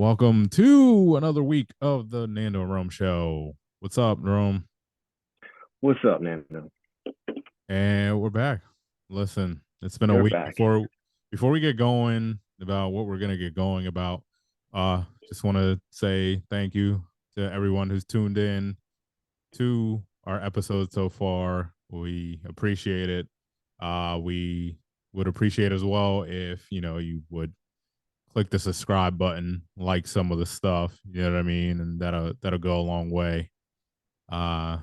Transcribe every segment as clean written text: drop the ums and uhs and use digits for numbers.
Welcome to another week of the Nando and Rome show. What's up, Rome? What's up, Nando? And we're back. Listen, it's been a You're week back. before we get going about what we're gonna get going about. Just want to say thank you to everyone who's tuned in to our episodes so far. We appreciate it. We would appreciate as well if you would click the subscribe button, like some of the stuff. You know what I mean, and that'll go a long way. Uh,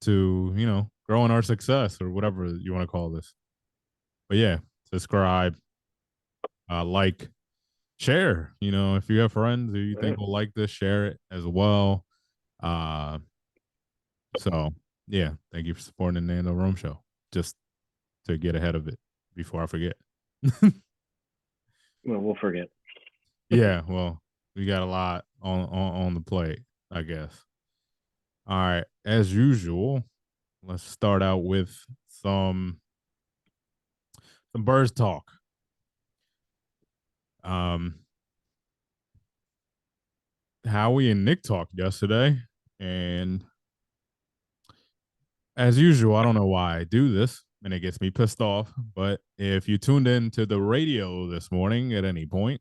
to growing our success or whatever you want to call this. But yeah, subscribe, like, share. If you have friends who you think will like this, share it as well. Uh, so yeah, thank you for supporting the Nando Rome Show. Just to get ahead of it before I forget. Well, we'll forget. Yeah, well, we got a lot on the plate, I guess. All right, as usual, let's start out with some birds talk. Um, Howie and Nick talked yesterday, and as usual, I don't know why I do this, and it gets me pissed off. But if you tuned in to the radio this morning at any point,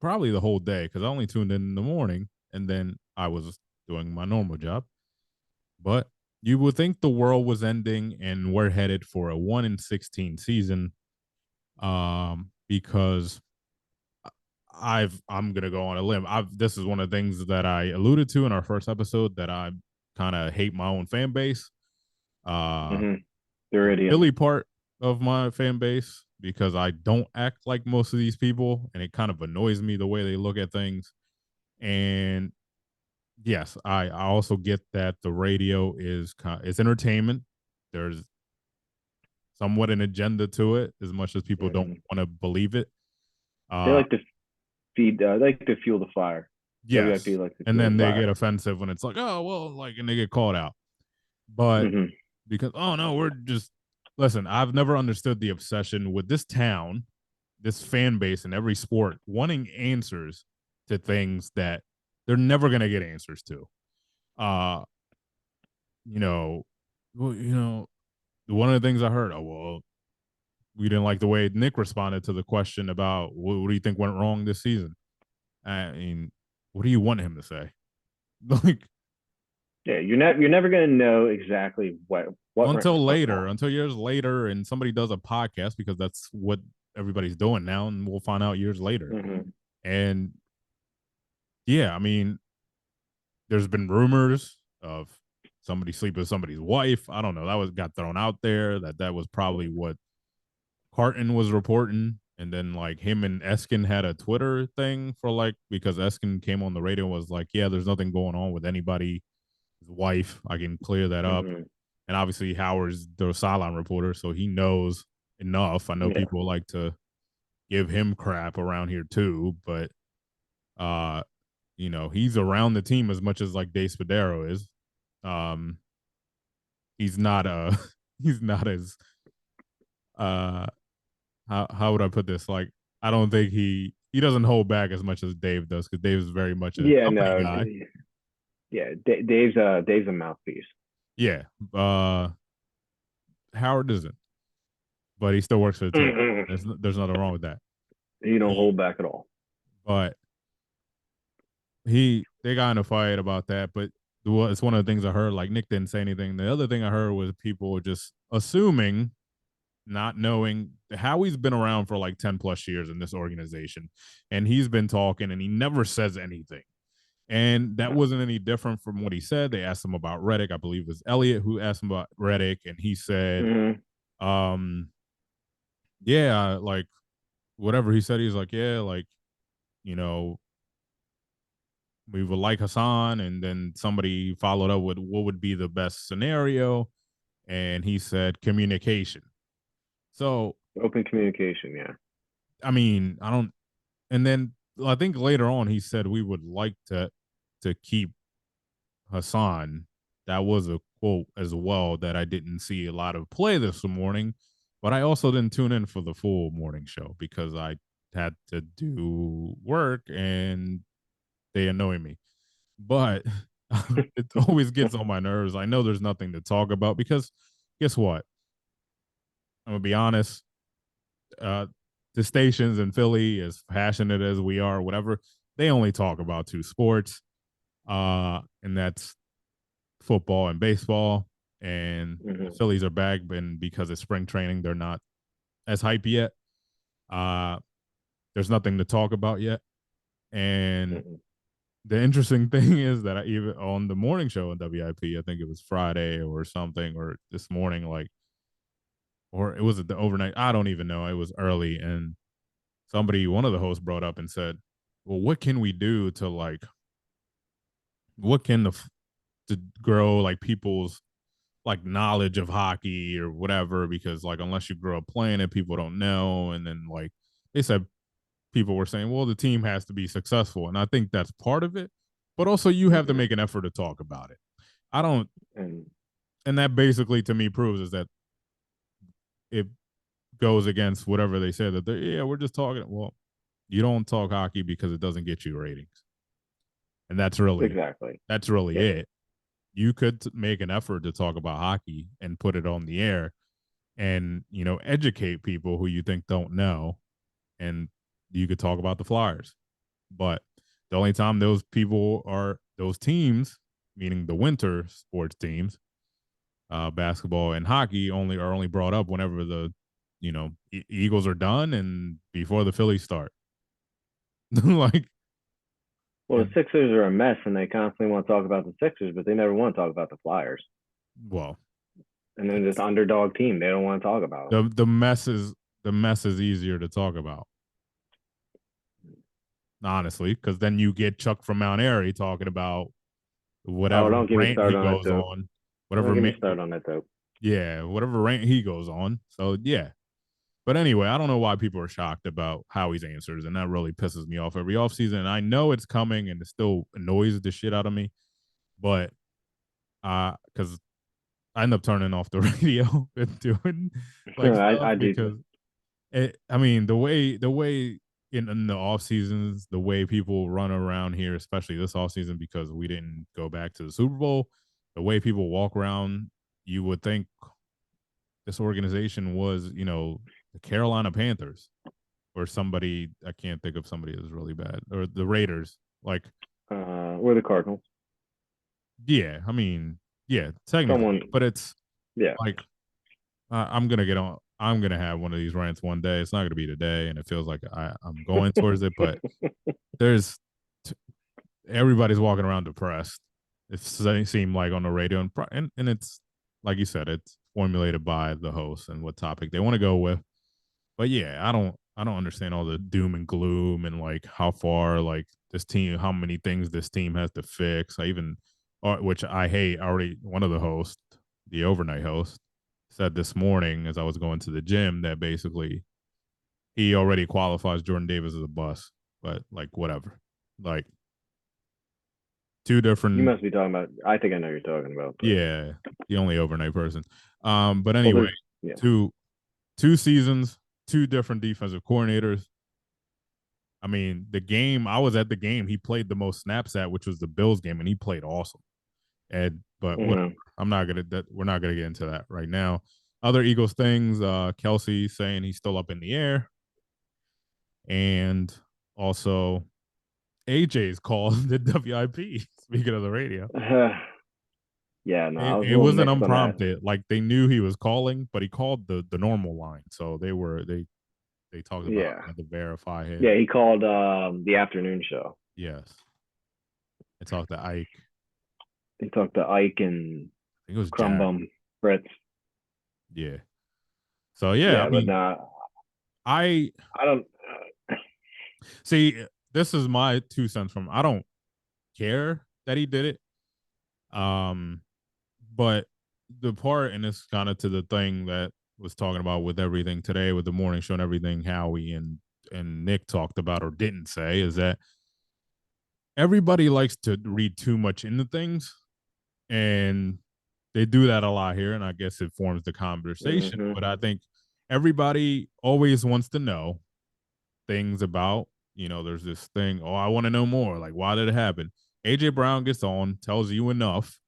probably the whole day, because I only tuned in the morning, and then I was doing my normal job. But you would think the world was ending, and we're headed for a 1-16 season, because I'm gonna go on a limb. This is one of the things that I alluded to in our first episode, that I kind of hate my own fan base. Mm-hmm. They're The idiots. Philly part of my fan base, because I don't act like most of these people, and it kind of annoys me the way they look at things. And yes, I also get that the radio it's entertainment. There's somewhat an agenda to it, as much as people don't Mm-hmm. want to believe it. They Uh, like to feed. They like to fuel the fire. WIP yes, likes to and fuel then the they get fire. offensive when it's like, oh well, like, and they get called out. But Mm-hmm. because, oh no, we're just, listen, I've never understood the obsession with this town, this fan base in every sport, wanting answers to things that they're never gonna get answers to. Uh, you know, one of the things I heard, oh well, we didn't like the way Nick responded to the question about what do you think went wrong this season. I mean, what do you want him to say? Like, Yeah, you're never gonna know exactly until went later, wrong. until years later, and somebody does a podcast, because that's what everybody's doing now, and we'll find out years later. Mm-hmm. And yeah, I mean, there's been rumors of somebody sleeping with somebody's wife. I don't know. That was got thrown out there, that was probably what Carton was reporting. And then like him and Eskin had a Twitter thing for, like, because Eskin came on the radio and was like, yeah, there's nothing going on with anybody's wife. I can clear that up. Mm-hmm. And obviously Howard's the sideline reporter, so he knows enough. I know Yeah. people like to give him crap around here too, but uh, he's around the team as much as like Dave Spadaro is. Um, he's not he's not as uh how would I put this? Like, I don't think he doesn't hold back as much as Dave does, because Dave is very much a Yeah. company No. guy. Yeah. Dave's a mouthpiece. Yeah. Howard isn't, but he still works for the team. Mm-mm. There's nothing wrong with that. You don't He hold back at all. but they got in a fight about that, but it's one of the things I heard. Like, Nick didn't say anything. The other thing I heard was people just assuming, not knowing how he's been around for like 10 plus years in this organization, and he's been talking and he never says anything. And that No. wasn't any different from what he said. They asked him about Reddick. I believe it was Elliot who asked him about Reddick, and he said, Mm-hmm. um, yeah, like, whatever he said, he's like, yeah, like, you know, we would like Hassan. And then somebody followed up with what would be the best scenario. And he said communication. So, Open communication. Yeah. I mean, I don't, and then I think later on he said we would like to keep Hassan. That was a quote as well that I didn't see a lot of play this morning, but I also didn't tune in for the full morning show because I had to do work and they annoy me. But it always gets on my nerves. I know there's nothing to talk about because guess what? I'm gonna be honest. Uh, the stations in Philly, as passionate as we are, whatever, they only talk about two sports, and that's football and baseball. And the Hmm. Phillies are back, and because it's spring training, they're not as hype yet. Uh, there's nothing to talk about yet. And Hmm. the interesting thing is that I even on the morning show on WIP, I think it was Friday or something, or this morning, like, or it was the overnight. I don't even know. It was early, and one of the hosts brought up and said, "Well, what can we do to like, what can to grow like people's like knowledge of hockey or whatever? Because like unless you grow up playing it, people don't know." And then like they said, people were saying, "Well, the team has to be successful," and I think that's part of it. But also, you have to Hmm. make an effort to talk about it. I don't, And and that basically to me proves is that it goes against whatever they said that yeah, we're just talking. Well, you don't talk hockey because it doesn't get you ratings, and exactly. that's really Yeah. it. You could make an effort to talk about hockey and put it on the air, and educate people who you think don't know, and you could talk about the Flyers. But the only time those teams, meaning the winter sports teams, basketball and hockey, only brought up whenever the Eagles are done and before the Phillies start. Like, Well, the and Sixers are a mess, and they constantly want to talk about the Sixers, but they never want to talk about the Flyers. well, And then this it's underdog team, they don't want to talk about them. the mess is easier to talk about, honestly, because then you get Chuck from Mount Airy talking about Oh, whatever don't get me rant he started on that goes dope. on, Don't whatever get me started on that dope. yeah, whatever rant he goes on. So yeah. But anyway, I don't know why people are shocked about Howie's answers, and that really pisses me off every offseason. And I know it's coming, and it still annoys the shit out of me. But because I end up turning off the radio and doing like stuff I do. because I mean the way in the off seasons, the way people run around here, especially this off season because we didn't go back to the Super Bowl, the way people walk around, you would think this organization was, the Carolina Panthers or somebody. I can't think of somebody that's really bad, or the Raiders. Like, We're the Cardinals. yeah, I mean, yeah, technically, Someone, but it's yeah. like I'm gonna get on. I'm gonna have one of these rants one day. It's not gonna be today, and it feels like I'm going towards it. But there's everybody's walking around depressed. It seemed like on the radio, and it's like you said, it's formulated by the host and what topic they want to go with. But yeah, I don't understand all the doom and gloom and like how far like this team, how many things this team has to fix. I even, which I hate. Already, one of the hosts, the overnight host, said this morning as I was going to the gym that basically he already qualifies Jordan Davis as a bust. But like whatever, like two You different. must be talking about. I think I know you're talking about, but Yeah, the only overnight person. But well, anyway, there's yeah. two two seasons, two different defensive coordinators. I mean, the game I was at the game he played the most snaps at, which was the Bills game, and he played awesome. And but whatever, Hmm. I'm not gonna that we're not gonna get into that right now. Other Eagles things, Kelsey saying he's still up in the air, and also AJ's call the WIP. Speaking of the radio, Yeah, no, I it, was a it little wasn't mixed on that. unprompted. Like they knew he was calling, but he called the normal line. So they talked about Yeah, how to verify him. yeah. He called the afternoon show. Yes, they talked to Ike. He talked to Ike and I think it was Jack. Crumbum Fritz. Yeah. So yeah, I Yeah, but mean, nah, I I don't. see. This is my 2 cents from. I don't care that he did it. Um, but the part, and it's kind of to the thing that was talking about with everything today with the morning show and everything Howie and Nick talked about or didn't say is that everybody likes to read too much into things, and they do that a lot here, and I guess it forms the conversation. Hmm. But I think everybody always wants to know things about, there's this thing, oh, I want to know more. Like, why did it happen? AJ Brown gets on, tells you enough.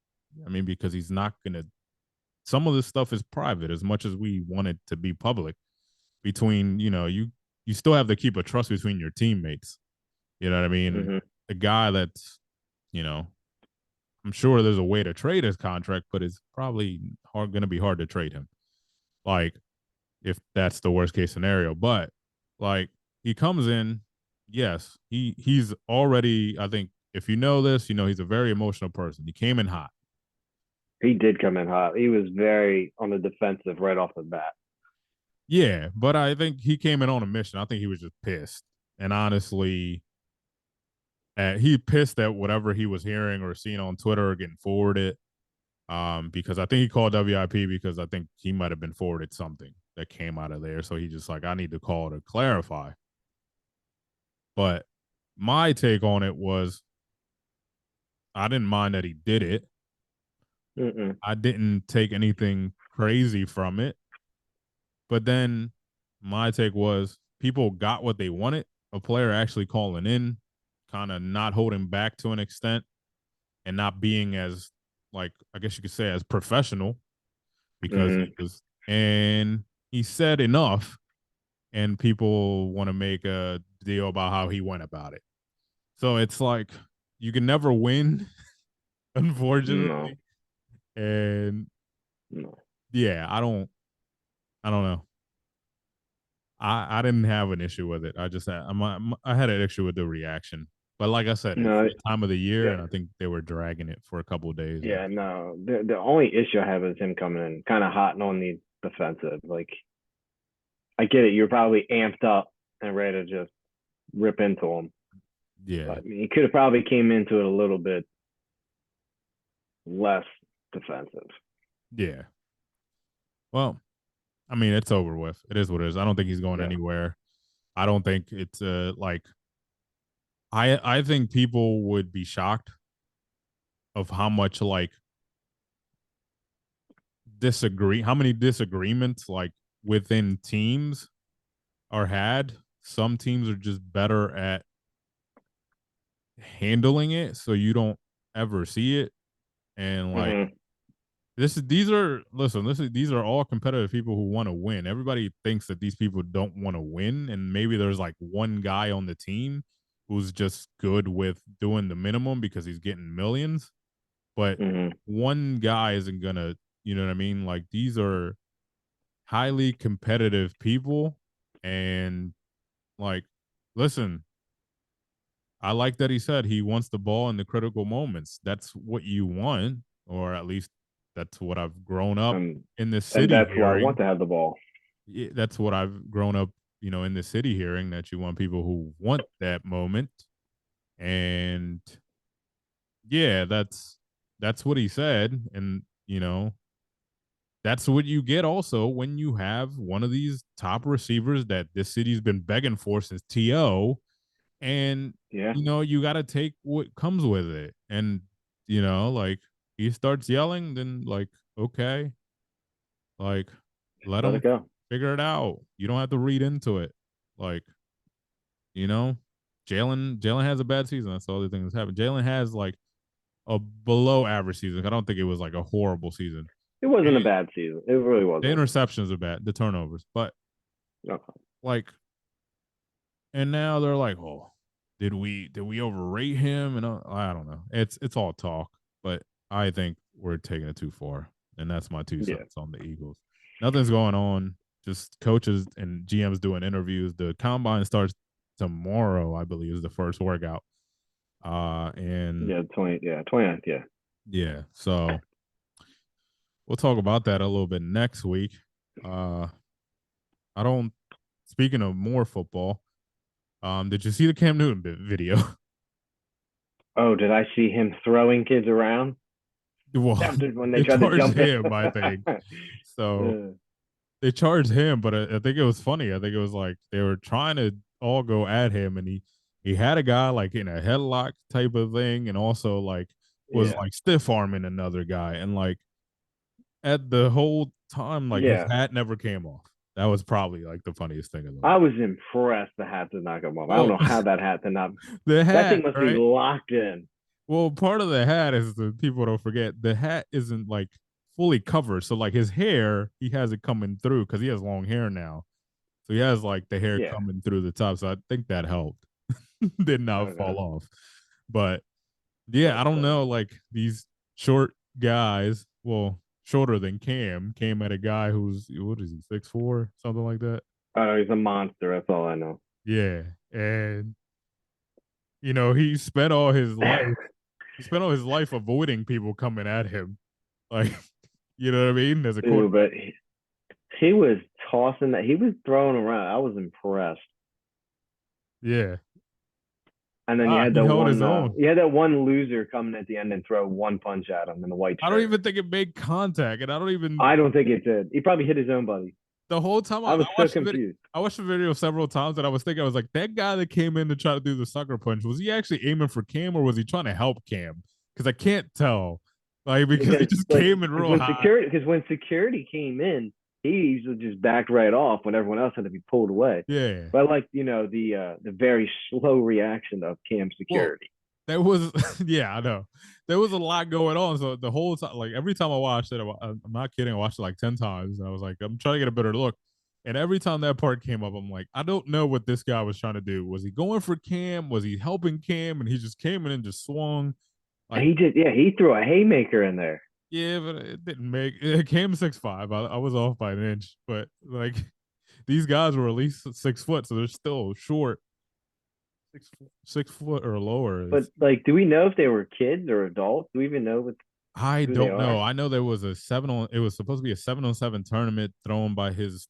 I mean, because he's not gonna, some of this stuff is private as much as we want it to be public. Between, you still have to keep a trust between your teammates. You know what I mean? Hmm. A guy that's, you know, I'm sure there's a way to trade his contract, but it's probably going to be hard to trade him. Like, if that's the worst case scenario. But like, he comes in, yes, he's already. I think if you know this, he's a very emotional person. He came in hot. He did come in hot. He was very on the defensive right off the bat. Yeah, but I think he came in on a mission. I think he was just pissed, and honestly, he pissed at whatever he was hearing or seeing on Twitter or getting forwarded. Because I think he called WIP because I think he might have been forwarded something that came out of there. So he just like, I need to call to clarify. But my take on it was I didn't mind that he did it. Mm-mm. I didn't take anything crazy from it. But then my take was people got what they wanted. A player actually calling in, kind of not holding back to an extent, and not being as, like, I guess you could say, as professional because he Mm-hmm. was, and he said enough, and people want to make a deal about how he went about it. So it's like you can never win, No, unfortunately. And no, yeah, I don't know. I didn't have an issue with it. I just had I had an issue with the reaction. But like I said, it's no. that time of the year, Yeah, and I think they were dragging it for a couple of days. And yeah, no. The only issue I have is him coming in kind of hot and on the defensive. Like, I get it. You're probably amped up and ready to just rip into him. yeah, But I mean, he could have probably came into it a little bit less defensive. yeah. Well, I mean, it's over with. It is what it is. I don't think he's going Yeah. anywhere. I don't think it's like I think people would be shocked of how much like how many disagreements like within teams are had. Some teams are just better at handling it so you don't ever see it. And like Mm-hmm. these are listen, these are all competitive people who want to win. Everybody thinks that these people don't want to win, and maybe there's like one guy on the team who's just good with doing the minimum because he's getting millions, but Mm-hmm. one guy isn't gonna, you know what I mean? Like these are highly competitive people, and like, listen, I like that he said he wants the ball in the critical moments. That's what you want, or at least that's what I've grown up Um, in the and city that's why I want hearing. to have the ball. That's what I've grown up, in the city hearing, that you want people who want that moment. And yeah, that's what he said. And that's what you get also when you have one of these top receivers that this city's been begging for since TO. And Yeah. you got to take what comes with it. And like, he starts yelling, then like, okay, like, let Let him it go. figure it out. You don't have to read into it. Like, you know Jalen has a bad season. That's the other thing that's happened. Jalen has like a below average season. I don't think it was like a horrible season. It wasn't a And bad season. It really the wasn't. interceptions are bad, the turnovers, but Okay. like, and now they're like, oh, did we overrate him? And I don't know. It's all talk, but I think we're taking it too far, and that's my two Yeah. cents on the Eagles. Nothing's going on. Just coaches and GMs doing interviews. The combine starts tomorrow, I believe, is the first workout. And Yeah. 20. Yeah. 29th. Yeah. yeah, so we'll talk about that a little bit next week. Uh, I don't. Speaking of more football, did you see the Cam Newton video? Oh, did I see him throwing kids around Well, after when they they tried to charged jump it? him, I think. So they charged him, but I think it was funny. I think it was like they were trying to all go at him, and he had a guy like in a headlock type of thing, and also like was Yeah. like stiff arming another guy, and like at the whole time, like his Yeah. hat never came off. That was probably like the funniest thing of the I week. was impressed the hat did not come off. I don't Well, know how that hat did not. the That thing hat, must be right? locked in. Well, part of the hat is the people don't forget the hat isn't like fully covered. So like his hair, he has it coming through because he has long hair now. So he has like the hair Yeah. coming through the top. So I think that helped. Did not fall Okay. off. But yeah, That's I don't know. funny. Like these short guys, well, shorter than Cam, came at a guy who's what is he, 6'4", something like that. Oh, he's a monster. That's all I know. Yeah. And he spent all his life avoiding people coming at him. Like, you know what I mean? As a Dude, quarterback. but he was tossing that. He was throwing around. I was impressed. Yeah. And then He held his own. you had that one loser coming at the end and throw one punch at him in the white I don't shirt. even think it made contact. And I don't even I don't think it did. He probably hit his own buddy. the whole time I I was so watched the video. confused. I watched the video several times and I was thinking, I was like, that guy that came in to try to do the sucker punch, was he actually aiming for Cam or was he trying to help Cam? Because I can't tell. Like, because he Because just like came in real high. because when security came in, he usually just backed right off when everyone else had to be pulled away. Yeah. But like the very slow reaction of Cam Well, security. there was, yeah, I know. There was a lot going on. So the whole time, like every time I watched it, I'm not kidding. I watched it like 10 times. And I was like, I'm trying to get a better look. And every time that part came up, I'm like, I don't know what this guy was trying to do. Was he going for Cam? Was he helping Cam? And he just came in and just swung. And Like, he did, yeah, he threw a haymaker in there. yeah, but it didn't make it. Cam 6'5". I was off by an inch, but like these guys were at least 6 foot, so they're still short. 6 foot or lower. But like, do we know if they were kids or adults? Do we even know I who they don't know. are? I know there was a 7 on. It was supposed to be a 7-on-7 tournament thrown by his.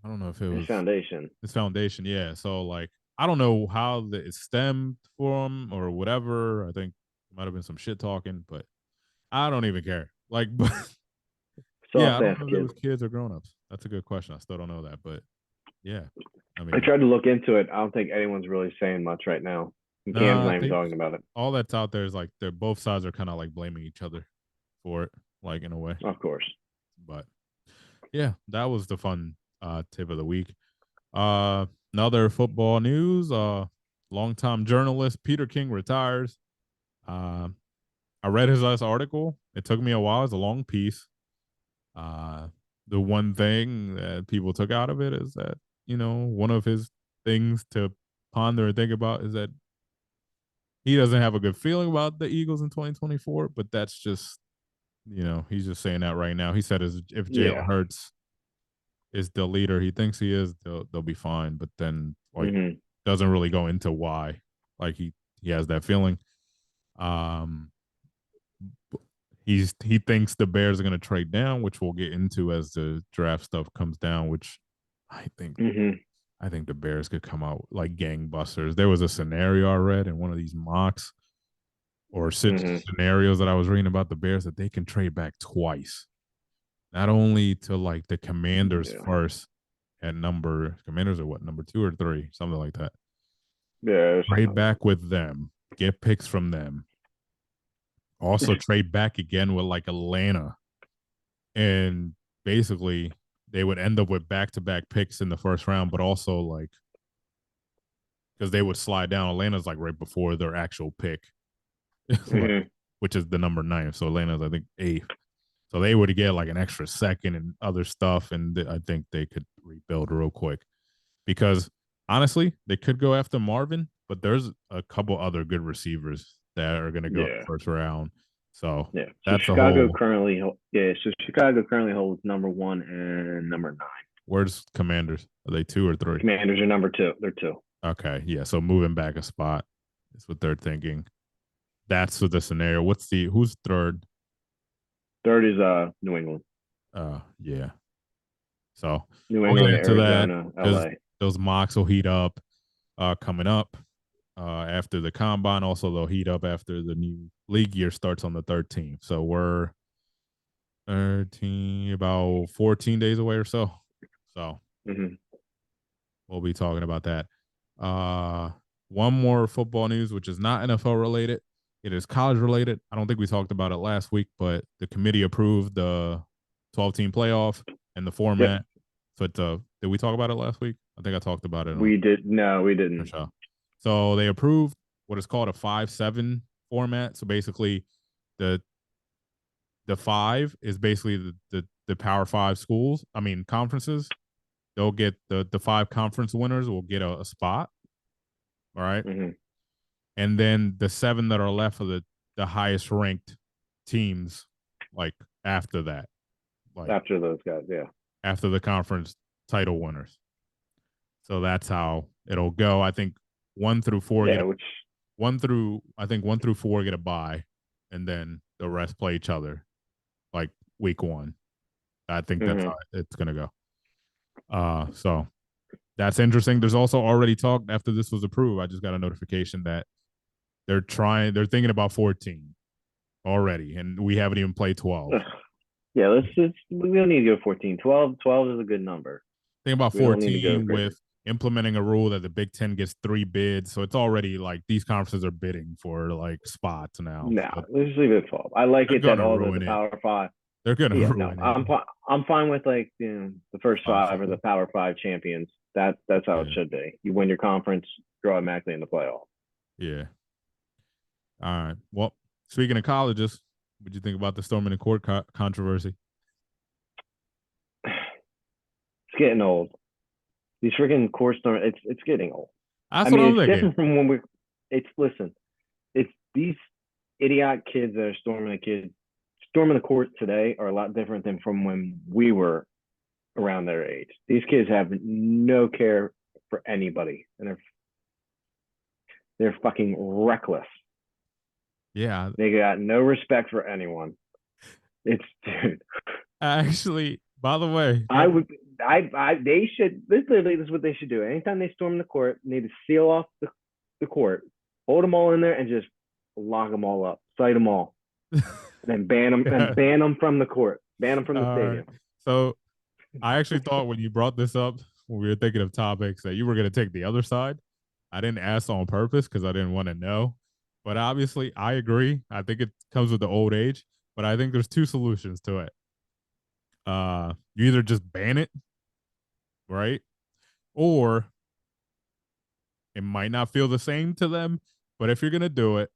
I don't know if it His was foundation. his foundation. Yeah. So like, I don't know how it stemmed from or whatever. I think it might have been some shit talking, but I don't even care. Like, but yeah, I Soft don't ass know if it kid. was kids or grown-ups. That's a good question. I still don't know that, but yeah. I I mean, tried to look into it. I don't think anyone's really saying much right now. And Cam's no, I not even think talking about it. all that's out there is like they're both sides are kind of like blaming each other for it, like in a way. Of course. But yeah, that was the fun tip of the week. Uh Another football news, longtime journalist Peter King retires. Uh I read his last article. It took me a while. It's a long piece. Uh the one thing that people took out of it is that, one of his things to ponder and think about is that he doesn't have a good feeling about the Eagles in 2024, but that's just, he's just saying that right now. He said if Jalen Yeah. Hurts is the leader he thinks he is, they'll be fine. But then like Mm-hmm. doesn't really go into why. Like he has that feeling. Um he thinks the Bears are gonna trade down, which we'll get into as the draft stuff comes down, which I think Mm-hmm. I think the Bears could come out like gangbusters. There was a scenario I read in one of these mocks or Mm-hmm. scenarios that I was reading about the Bears that they can trade back twice, not only to like the Commanders Yeah. first at Commanders are what, number 2 or 3, something like that. Yeah. Trade back with them, get picks from them. Also trade back again with like Atlanta, and basically they would end up with back-to-back picks in the first round, but also like because they would slide down. Atlanta's like right before their actual pick, like, Mm-hmm. which is the number 9. So Atlanta's I think 8th. So they would get like an extra second and other stuff, and I think they could rebuild real quick because honestly, they could go after Marvin, but there's a couple other good receivers that are going to go in Yeah. the first round. So Yeah. So that's a whole. Chicago currently holds number 1 and number 9. Where's Commanders? Are they 2 or 3? Commanders are number 2. They're 2. Okay, yeah. So moving back a spot is what they're thinking. That's the scenario. Who's third? Third is New England. Yeah. So New we'll get England, into that Arizona, because LA. those mocks will heat up coming up after the combine. Also, they'll heat up after the new league year starts on the 13th. So we're 13, about 14 days away or so. So Mm-hmm. we'll be talking about that. One more football news, which is not NFL related. It is college related. I don't think we talked about it last week, but the committee approved the 12-team playoff and the Yep. format. So it's did we talk about it last week? I think I talked about it on We did no, we the didn't. show. So they approved what is called a 5-7 format. So basically, the the five is basically the Power Five schools. I mean conferences. They'll get the five conference winners will get a spot. All right. Mm-hmm. And then the seven that are left are the highest ranked teams, like after that, like After those guys, yeah. after the conference title winners. So that's how it'll go. I think 1 through 4 get Yeah, a which 1 through 4 get a bye, and then the rest play each other like week 1. I think that's mm-hmm. how it's gonna go. So that's interesting. There's also already talk after this was approved. I just got a notification that they're thinking about 14 already, and we haven't even played 12. Yeah, we don't need to go 14. 12 is a good number. Think about We don't need to go 14 crazy. with implementing a rule that the Big Ten gets 3 bids. So it's already like these conferences are bidding for like spots now. No, So let's just leave it at 12. I like they're it that gonna all the ruin it. Power Five. They're gonna Yeah, no, ruin it. I'm fine with like the first Five five or the seven. Power Five champions. That's how it Yeah. should be. You win your conference, you're automatically in the playoff. Yeah. All right. Well, speaking of colleges, what'd you think about the storming the court controversy? It's getting old. These freaking course storm. It's getting old. I That's what mean, I'm it's thinking. different from when we. It's listen. It's these idiot kids that are storming the court today are a lot different than from when we were around their age. These kids have no care for anybody, and they're fucking reckless. Yeah. They got no respect for anyone. It's dude. Actually, by the way, I would. They should. This is what they should do. Anytime they storm the court, they need to seal off the court, hold them all in there, and just lock them all up, cite them all, and then yeah. ban them from the court, ban them from the All right. stadium. So I actually thought when you brought this up, when we were thinking of topics, that you were going to take the other side. I didn't ask on purpose because I didn't want to know. But obviously, I agree. I think it comes with the old age. But I think there's two solutions to it. You either just ban it, right? Or it might not feel the same to them. But if you're gonna do it,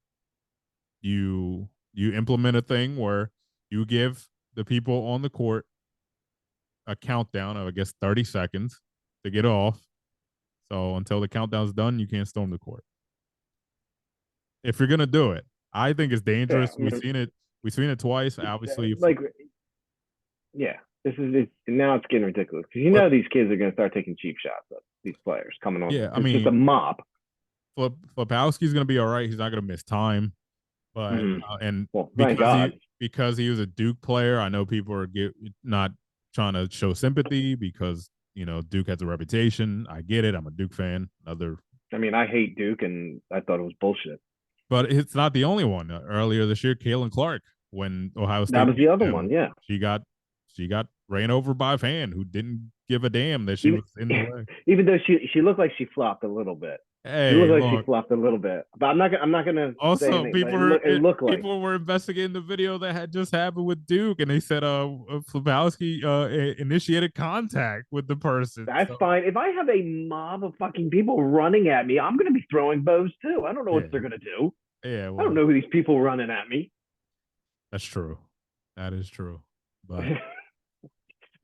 you implement a thing where you give the people on the court a countdown of I guess 30 seconds to get off. So until the countdown's done, you can't storm the court. If you're gonna do it, I think it's Yeah, dangerous. I mean, We've seen it twice. Obviously, like yeah, now it's getting ridiculous because you flip. know these kids are going to start taking cheap shots at these players coming on. Yeah, I It's just a mean, mob. Flipowski's gonna be all right. He's not gonna miss time, but Mm-hmm. and Well, thank God. because he was a Duke player, I know people are not trying to show sympathy because Duke has a reputation. I get it. I'm a Duke fan. I mean, I hate Duke, and I thought it was bullshit. But it's not the only one. Earlier this year, Caitlin Clark, when Ohio That State was beat the other them, one. Yeah. she got ran over by a fan who didn't give a damn that she Even was in the way. even though she looked like she flopped a little bit. She Hey, looked like she look. flopped a little bit. But I'm not gonna say Also, anything. But it looked like. people were investigating the video that had just happened with Duke, and they said Flabowski initiated contact with the person. That's So fine. If I have a mob of fucking people running at me, I'm gonna be throwing bows too. I don't know what yeah, they're gonna do. yeah. I don't Well, know who these people running at me. that's true. That is true. But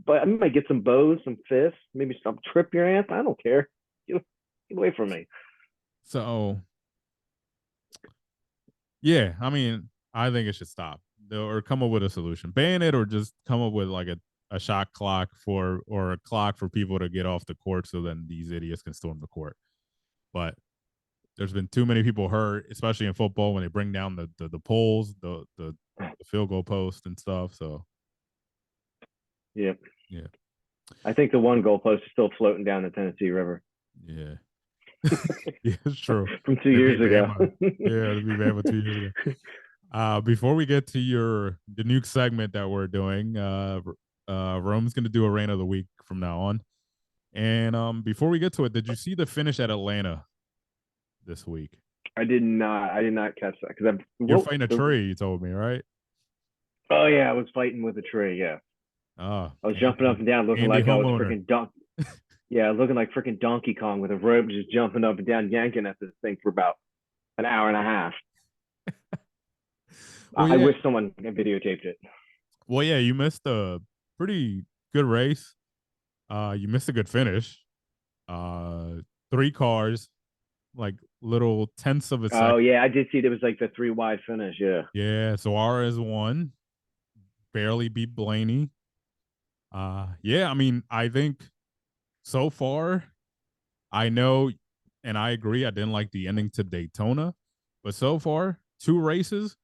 But I might get some bows, some fists, maybe some trip your ass. I don't care. Get away from me. so yeah, I mean, I think it should stop or come up with a solution. Ban it or just come up with like a shot clock or a clock for people to get off the court so then these idiots can storm the court. But there's been too many people hurt, especially in football when they bring down the poles, the field goal post and stuff. So Yeah. yeah, I think the one goalpost is still floating down the Tennessee River yeah, yeah, it's true. from two They beat years ago. Bama. Yeah, they beat Bama 2 years ago. Before we get to the new segment that we're doing, Rome's going to do a rain of the week from now on. And before we get to it, did you see the finish at Atlanta this week? I did not. I did not catch that because You're fighting a tree. You told me, right? Oh yeah, I was fighting with a tree. Yeah. I was jumping up and down, looking Andy like I was homeowner. freaking yeah, looking like freaking Donkey Kong with a rope, just jumping up and down, yanking at this thing for about an hour and a half. Well, I yeah. wish someone had videotaped it. Well, yeah. You missed a pretty good race. You missed a good finish. Uh, three cars, like little tenths of a Oh second. yeah, I did see there was like the three wide finish. Yeah, Yeah. Suarez won, barely beat Blaney. Yeah. I mean, I think so far, I know, and I agree. I didn't like the ending to Daytona, but so far, two races,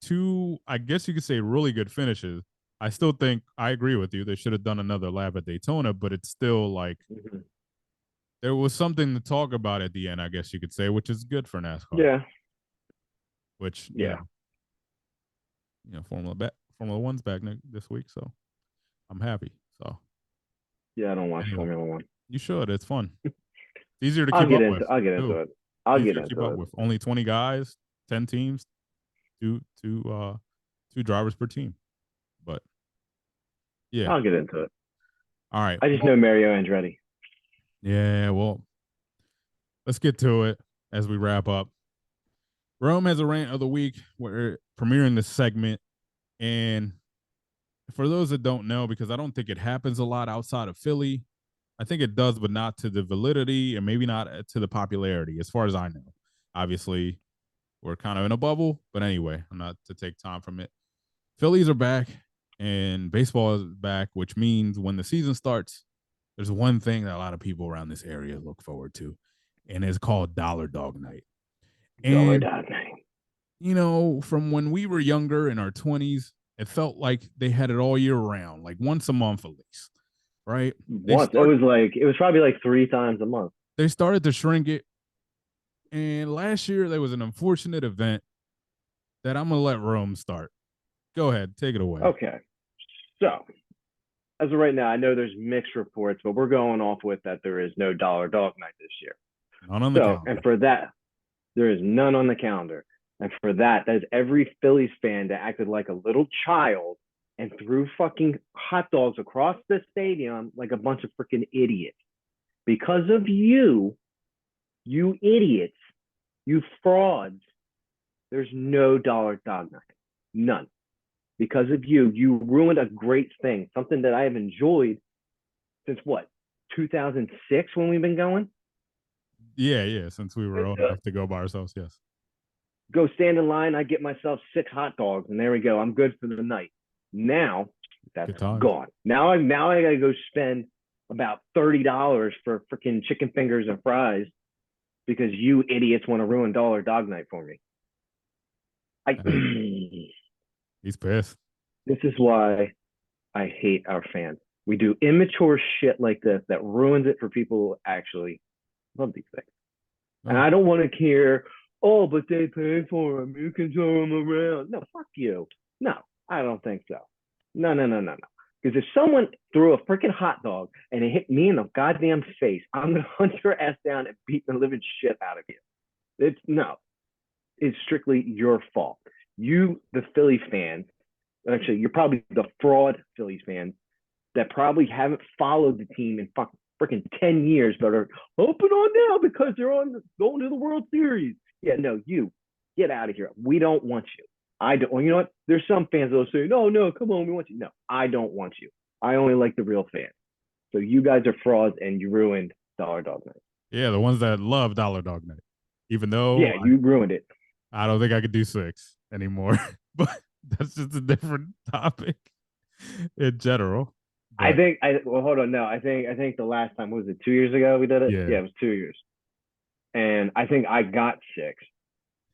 two, I guess you could say, really good finishes. I still think I agree with you. They should have done another lap at Daytona, but it's still like mm-hmm. there was something to talk about at the end, I guess you could say, which is good for NASCAR. Yeah, Which yeah, Formula One's back this week, so I'm happy. So yeah. I don't watch anyway, Formula One. you should. It's fun. It's easier to keep up with I'll get into too. it. I'll get Easier to keep into up it. with. Only 20 guys, 10 teams, two drivers per team. But yeah. I'll get into it. All right. I just Well, know Mario Andretti. yeah. Well, let's get to it as we wrap up. Rome has a rant of the week. We're premiering this segment, and for those that don't know, because I don't think it happens a lot outside of Philly, I think it does, but not to the validity and maybe not to the popularity, as far as I know. Obviously, we're kind of in a bubble, but anyway, I'm not to take time from it. Phillies are back and baseball is back, which means when the season starts, there's one thing that a lot of people around this area look forward to, and it's called Dollar Dog Night. Dollar And, Dog Night. from when we were younger in our 20s, it felt like they had it all year round, like once a month at least, right? They Once started it was probably like three times a month. they started to shrink it, and last year there was an unfortunate event that I'm gonna let Rome start. Go ahead, take it away. Okay, so as of right now, I know there's mixed reports, but we're going off with that there is no Dollar Dog Night this year. None on the So, and calendar. for that, there is none on the calendar. And for that, that is every Phillies fan that acted like a little child and threw fucking hot dogs across the stadium like a bunch of freaking idiots. Because of you, you idiots, you frauds, there's no Dollar Dog Night. None. Because of you, you ruined a great thing, something that I have enjoyed since what, 2006 when we've been going? Yeah, yeah. Since we were old enough to go by ourselves, yes. Go stand in line. I get myself six hot dogs, and there we go. I'm good for the night. Now that's Good times. gone. Now I gotta go spend about $30 for freaking chicken fingers and fries because you idiots want to ruin Dollar Dog Night for me. I He's pissed. this is why I hate our fans. We do immature shit like this that ruins it for people who actually love these things. And Oh, I don't want to hear, oh, but they pay for them. You can throw them around. No, fuck you. No, I don't think so. No, no, no, no, no. Because if someone threw a freaking hot dog and it hit me in the goddamn face, I'm gonna hunt your ass down and beat the living shit out of you. It's no, it's strictly your fault. You, the Phillies fans, actually, you're probably the fraud Phillies fans that probably haven't followed the team in freaking 10 years, but are hoping on now because they're on going to the World Series. Yeah, no, you get out of here. We don't want you. I don't. Well, you know what? There's some fans that'll say, no, no, come on, we want you. No, I don't want you. I only like the real fans. So you guys are frauds and you ruined Dollar Dog Night. yeah, the ones that love Dollar Dog Night. Even though Yeah, you ruined it. I don't think I could do six anymore, but that's just a different topic in general. I But think I well hold on, no. I think the last time was it 2 years ago we did it? yeah, Yeah, it was 2 years. And I think I got six,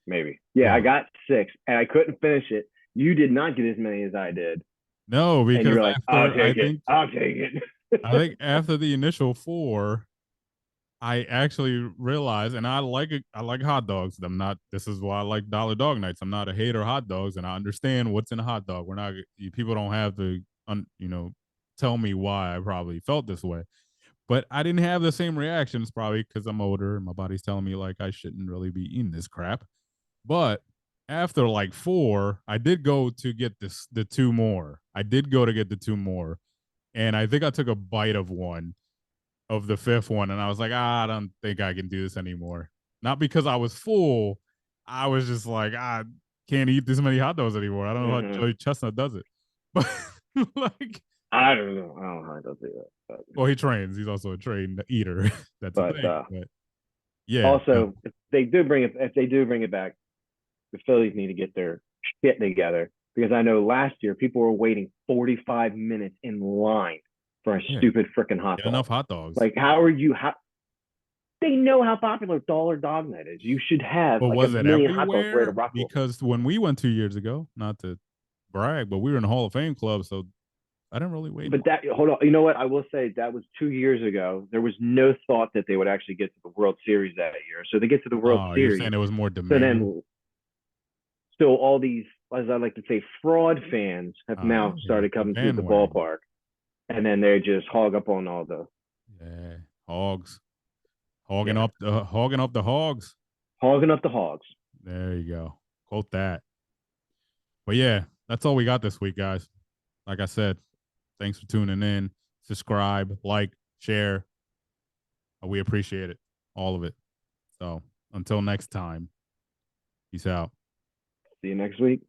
maybe. Yeah, I no, got six and I couldn't finish it. You did not get as many as I did. no, And you because were like, I'll after take it. I'll take it. I think after the initial four, I actually realized, and I like it. I like hot dogs. I'm not. This is why I like Dollar Dog Nights. I'm not a hater of hot dogs, and I understand what's in a hot dog. We're not. People don't have to, tell me why I probably felt this way. But I didn't have the same reactions, probably because I'm older and my body's telling me like I shouldn't really be eating this crap. But after like four, I did go to get the two more. I did go to get the two more, and I think I took a bite of one of the fifth one, and I was like, I don't think I can do this anymore. Not because I was full, I was just like, I can't eat this many hot dogs anymore. I don't know how Mm-hmm. Joey Chestnut does it, but like, I don't know. I don't know how to do that. well, he trains. He's also a trained eater. That's a But thing. But yeah, no. also, if they do bring it back, the Phillies need to get their shit together because I know last year people were waiting 45 minutes in line for a Yeah, stupid freaking hot get dog. enough hot dogs. Like, how are you? How they know how popular Dollar Dog Night is. You should have But like a was it million hot dogs ready to everywhere? rock. Because when we went 2 years ago, not to brag, but we were in the Hall of Fame club, so I didn't really wait in But line. that hold on, you know what? I will say that was 2 years ago. There was no thought that they would actually get to the World Series that year. So they get to the World Oh, you're Series. saying it was more So demand? then, so all these, as I like to say, fraud fans have I now hear you. started The coming to the bandwagon. ballpark, and then they just hog up on all the Yeah, hogs, yeah, hogging up the hogs. hogging up the hogs. There you go. Quote that. But yeah, that's all we got this week, guys. Like I said, thanks for tuning in. Subscribe, like, share. We appreciate it, all of it. So until next time, peace out. See you next week.